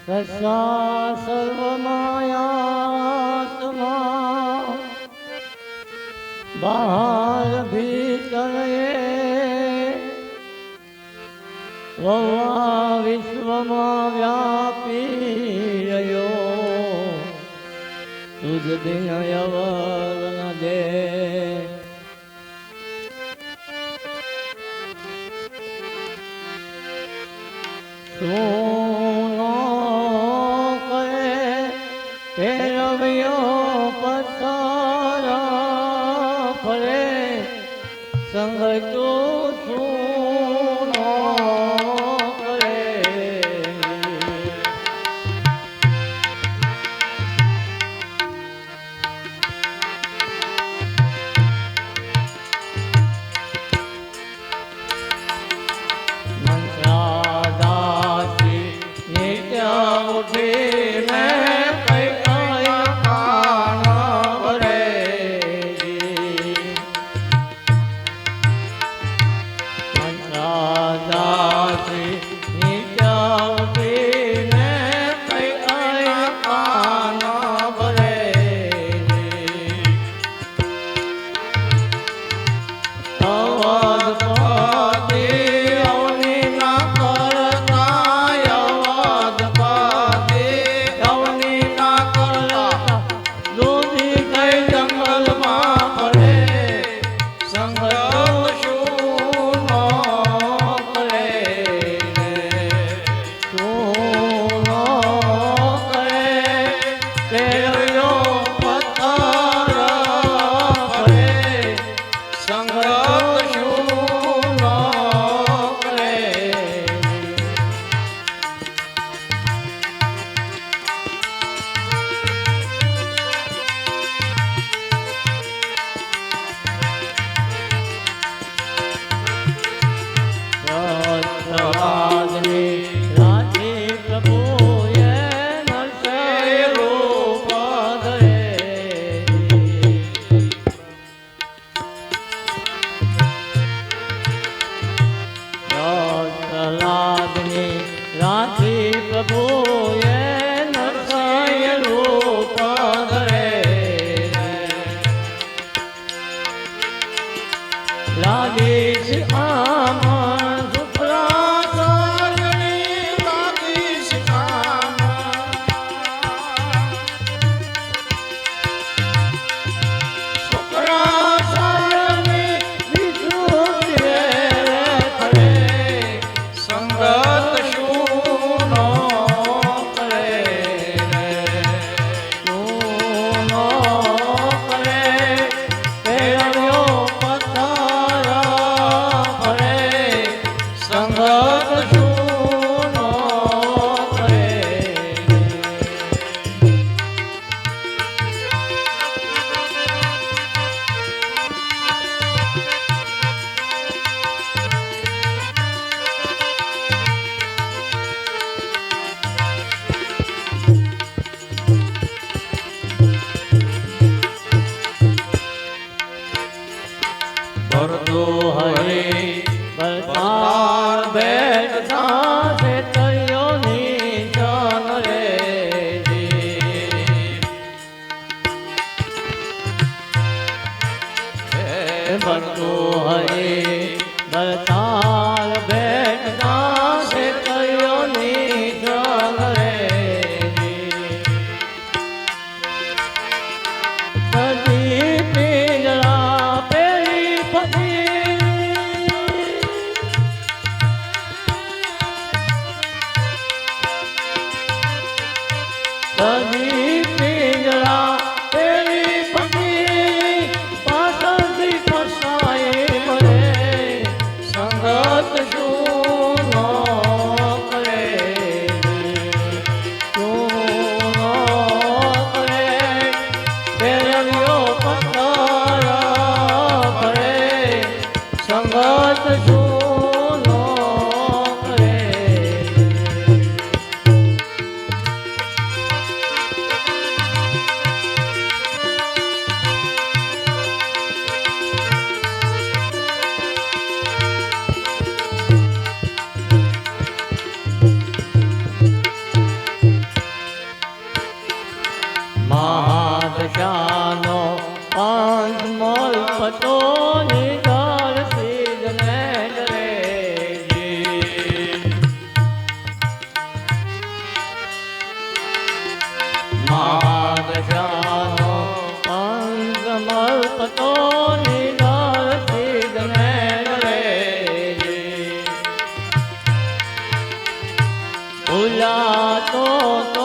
રક્ષા સર્વમાયાત્મા બહાર ભીતરે વવા વિશ્વમાં વ્યાપી રહ્યો તુજ દિન અવર ન દે સોનો કરે રવિયો પથારા ફરે સંગ તો સોનો કરે મંત્રાદાસી નિત્ય ઉઠી મેં કઈ કાન ભરે મંત્રાદાસી નિત્ય ઉઠી મેં કઈ કાન ભરે અવધ પતિ અવની ના કરતા અવધ પતિ અવની ના કરતા દૂધી કઈ જંગલમાં પડે સંગ્રહ શું ન કરે શું ન કરે તેરયો પથ્થર પડે સંગ્રહ શું ન કરે સહસ્રાદની રાજી પ્રભુએ નરસિંહ રૂપ ધરે સહસ્રાદની રાજી પ્રભુએ નરસિંહ રૂપ ધરે લાગીશ આમ શુક્લા સાગરની લાગીશ આમ શુક્લા સાગરની વિશુદ્ધિ કરે સંગત શું ન કરે શું ન કરે કેળવ્યો પથારા ફરે સંગત શું ન કરે ભરતો હરે બલતાર બેટ સાથે તૈયો નિશાન રે ભરતો હરે બલતાર બેટ સાથે તૈયો નિશાન રે સજી પિંજરા પેરી પતિ ભૂલાતો તો